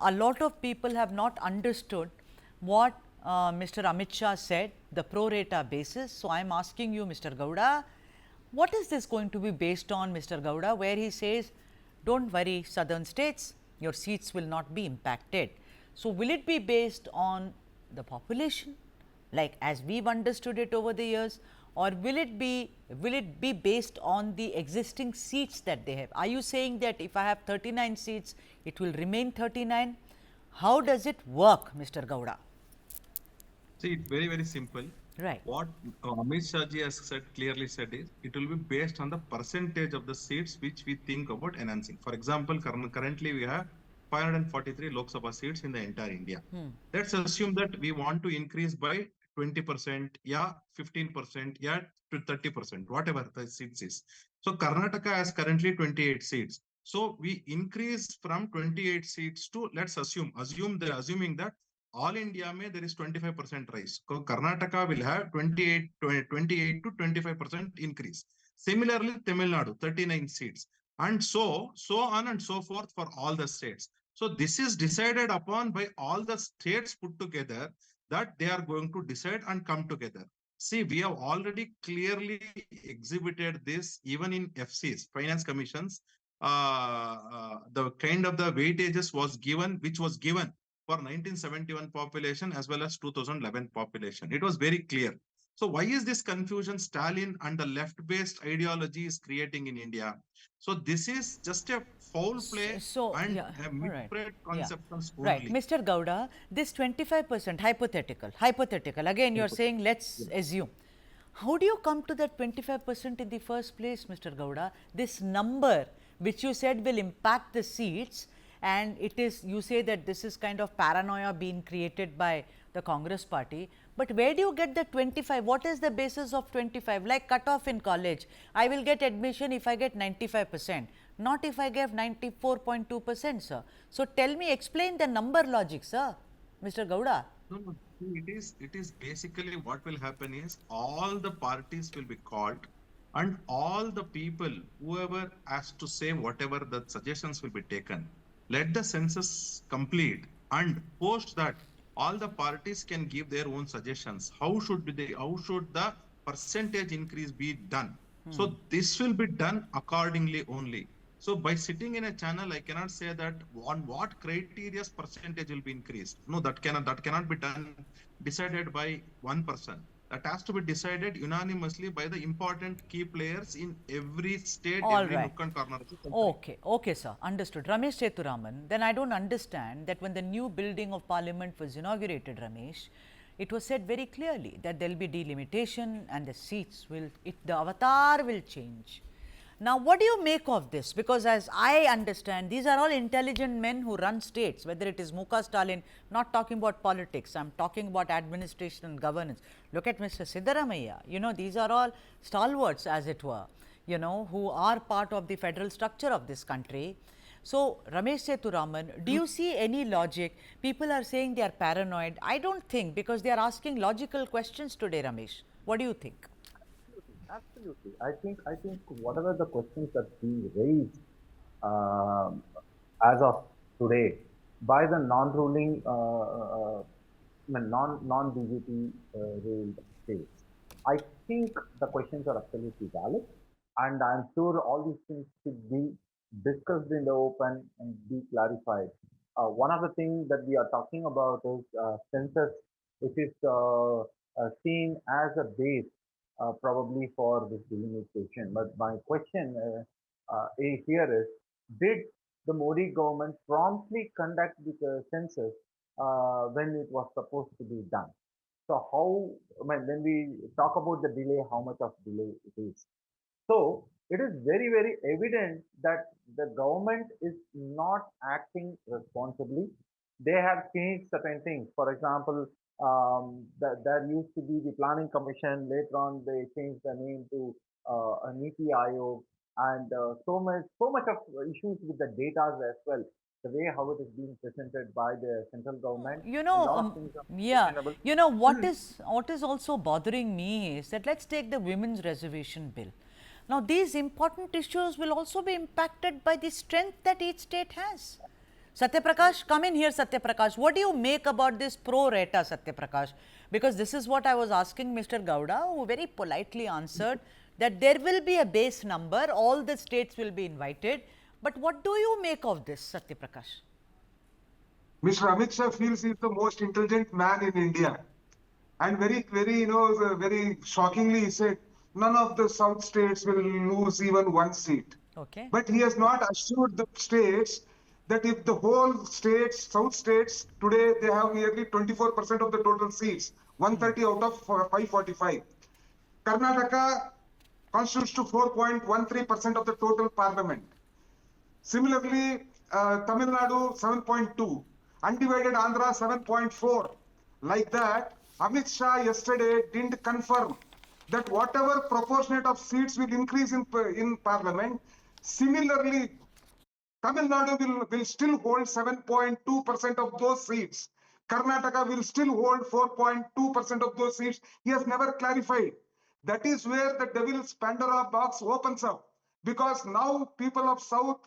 a lot of people have not understood what Mr. Amit Shah said, the pro rata basis. So, I am asking you, Mr. Gowda, what is this going to be based on, Mr. Gowda, where he says, do not worry, southern states, your seats will not be impacted. So, will it be based on the population, like as we have understood it over the years, or will it be based on the existing seats that they have? Are you saying that if I have 39 seats, it will remain 39? How does it work, Mr. Gowda? See, it's very, very simple. Right. What Amit Shah ji has clearly said is it will be based on the percentage of the seats which we think about enhancing. For example, currently we have 543 Lok Sabha seats in the entire India. Let's assume that we want to increase by 20%, yeah, 15%, yeah, to 30%, whatever the seats is. So Karnataka has currently 28 seats. So we increase from 28 seats to, let's assuming that all India mein there is 25% rise. So Karnataka will have 28 to 25% increase. Similarly, Tamil Nadu, 39 seats. And so on and so forth for all the states. So this is decided upon by all the states put together that they are going to decide and come together. See, we have already clearly exhibited this even in FCs, finance commissions. The kind of the weightages was given, which was given for 1971 population as well as 2011 population. It was very clear. So why is this confusion Stalin and the left-based ideology is creating in India? So this is just a foul play So, and yeah, a all right. misread Yeah, conceptions right. only. Mr. Gowda, this 25% hypothetical, again you are saying let us assume. How do you come to that 25% in the first place, Mr. Gowda? This number which you said will impact the seats, and it is, you say that this is kind of paranoia being created by the Congress party, but where do you get the 25? What is the basis of 25? Like cutoff in college, I will get admission if I get 95%, not if I get 94.2%, sir. So tell me, explain the number logic, sir, Mr. Gowda. No, no. See, it is basically what will happen is all the parties will be called and all the people, whoever has to say whatever the suggestions will be taken. Let the census complete and post that all the parties can give their own suggestions. How should the percentage increase be done? So this will be done accordingly only. So by sitting in a channel, I cannot say that on what criteria percentage will be increased. No, that cannot be done decided by one person. That has to be decided unanimously by the important key players in every state, All every right. nook and corner of the country. Okay, okay, sir. Understood. Ramesh Seturaman, then I don't understand that when the new building of parliament was inaugurated, Ramesh, it was said very clearly that there will be delimitation and the seats will, the avatar will change. Now, what do you make of this? Because as I understand, these are all intelligent men who run states, whether it is Muka Stalin, not talking about politics, I am talking about administration and governance. Look at Mr. Siddaramaiah, you know, these are all stalwarts, as it were, you know, who are part of the federal structure of this country. So, Ramesh Seturaman, do you see any logic? People are saying they are paranoid. I don't think, because they are asking logical questions today, Ramesh. What do you think? Absolutely. I think whatever the questions that being raised um, as of today by the non-ruling, non-BJP ruled states, I think the questions are absolutely valid, and I'm sure all these things should be discussed in the open and be clarified. One of the things that we are talking about is census, which is seen as a base probably for this delimitation. But my question here is, did the Modi government promptly conduct the census when it was supposed to be done? So how, when we talk about the delay, how much of delay it is? So it is very, very evident that the government is not acting responsibly. They have changed certain things. For example, there used to be the planning commission. Later on, they changed the name to a Niti Ayog, and so much of issues with the data as well. The way how it is being presented by the central government, You a know, lot of things are yeah, questionable. you know what is also bothering me is that let's take the women's reservation bill. Now, these important issues will also be impacted by the strength that each state has. Satya Prakash, come in here, Satya Prakash. What do you make about this pro rata, Satya Prakash? Because this is what I was asking Mr. Gowda, who very politely answered that there will be a base number, all the states will be invited. But what do you make of this, Satya Prakash? Mr. Amit Shah feels he's the most intelligent man in India. And very, very shockingly, he said, none of the South states will lose even one seat. Okay. But he has not assured the states that if the whole states, South states, today they have nearly 24% of the total seats, 130 out of 545. Karnataka constitutes to 4.13% of the total parliament. Similarly, Tamil Nadu 7.2, undivided Andhra 7.4. Like that, Amit Shah yesterday didn't confirm that whatever proportionate of seats will increase in parliament, similarly, Tamil Nadu will still hold 7.2% of those seats. Karnataka will still hold 4.2% of those seats. He has never clarified. That is where the devil's Pandora box opens up. Because now people of South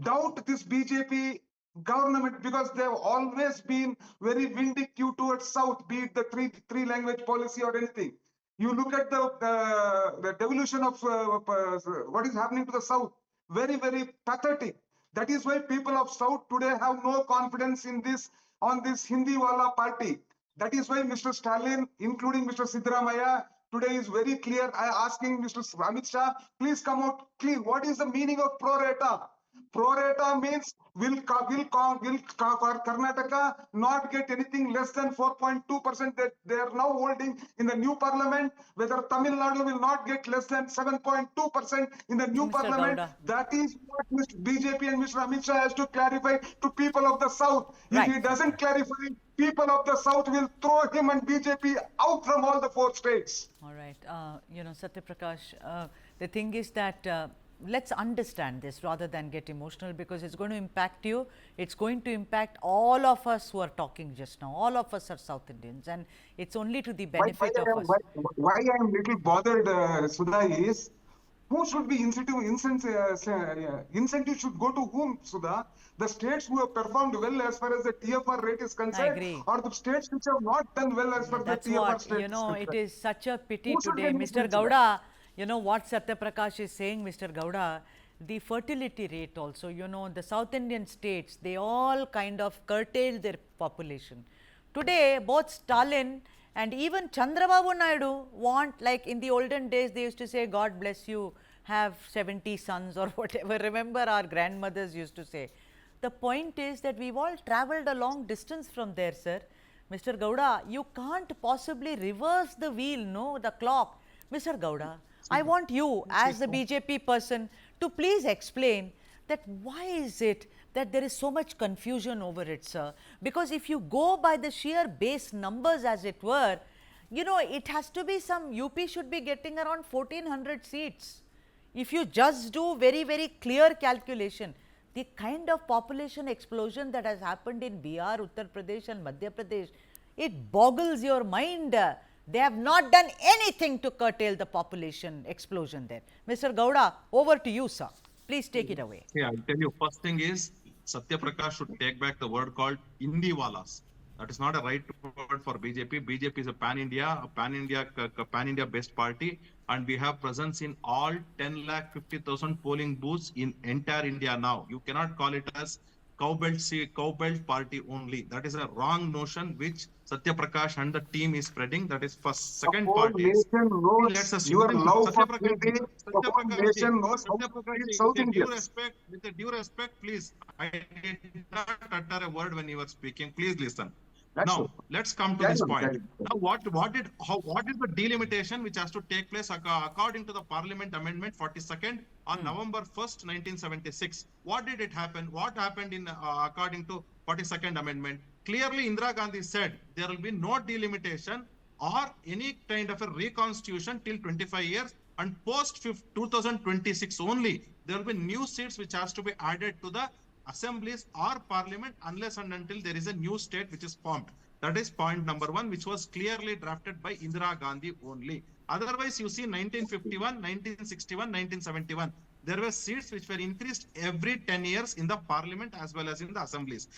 doubt this BJP government because they have always been very vindictive towards South, be it the three language policy or anything. You look at the devolution of what is happening to the South, very, very pathetic. That is why people of South today have no confidence in this, on this Hindi wala party. That is why Mr. Stalin, including Mr. Siddaramaiah, today is very clear. I asking Mr. Amit Shah, please come out clean. What is the meaning of pro rata? Pro rata means will Karnataka not get anything less than 4.2% that they are now holding in the new parliament? Whether Tamil Nadu will not get less than 7.2% in the new Mr. parliament? Gowda. That is what Mr. BJP and Mr. Amit Shah has to clarify to people of the South. Right. If he doesn't clarify, people of the South will throw him and BJP out from all the 4 states. All right. Satya Prakash, the thing is that let's understand this rather than get emotional, because it's going to impact you. It's going to impact all of us who are talking just now. All of us are South Indians, and it's only to the benefit of us. Why I am little bothered, Sudha, is who should be incentive should go to whom, Sudha? The states who have performed well as far as the TFR rate is concerned, agree. or the states which have not done well as far as That's the TFR what, state is concerned. it is such a pity Who should today. get Mr. responsible? Gowda, what Satya Prakash is saying, Mr. Gowda, the fertility rate also, the South Indian states, they all kind of curtailed their population. Today, both Stalin and even Chandrababu Naidu want, like in the olden days, they used to say, God bless you, have 70 sons or whatever. Remember, our grandmothers used to say. The point is that we've all traveled a long distance from there, sir. Mr. Gowda, you can't possibly reverse the wheel, no, the clock. Mr. Gowda, I want you as the BJP person to please explain that why is it that there is so much confusion over it, sir? Because if you go by the sheer base numbers, as it were, it has to be UP should be getting around 1400 seats. If you just do very, very clear calculation, the kind of population explosion that has happened in Bihar, Uttar Pradesh and Madhya Pradesh, it boggles your mind. They have not done anything to curtail the population explosion there. Mr. Gowda, over to you, sir. Please take it away. Yeah, I'll tell you, first thing is Satya Prakash should take back the word called Indiwalas. That is not a right word for BJP. BJP is a pan-India based party, and we have presence in all 10,50,000 polling booths in entire India now. You cannot call it as cowbelt party only. That is a wrong notion which Satya Prakash and the team is spreading. That is first. Second part is, let's assume your love Satya for Prakash, India, Satya the whole Prakash, nation knows Satya Prakash, South Indians. with the due respect, please. I did not utter a word when you were speaking. Please listen. Now, let's come to this point. Now, what is the delimitation which has to take place according to the Parliament Amendment 42nd on November 1st, 1976? What did it happen? What happened in according to 42nd Amendment? Clearly, Indira Gandhi said there will be no delimitation or any kind of a reconstitution till 25 years, and post 2026 only there will be new seats which has to be added to the assemblies or parliament unless and until there is a new state which is formed. That is point number 1, which was clearly drafted by Indira Gandhi only. Otherwise, you see 1951, 1961, 1971. there were seats which were increased every 10 years in the parliament as well as in the assemblies.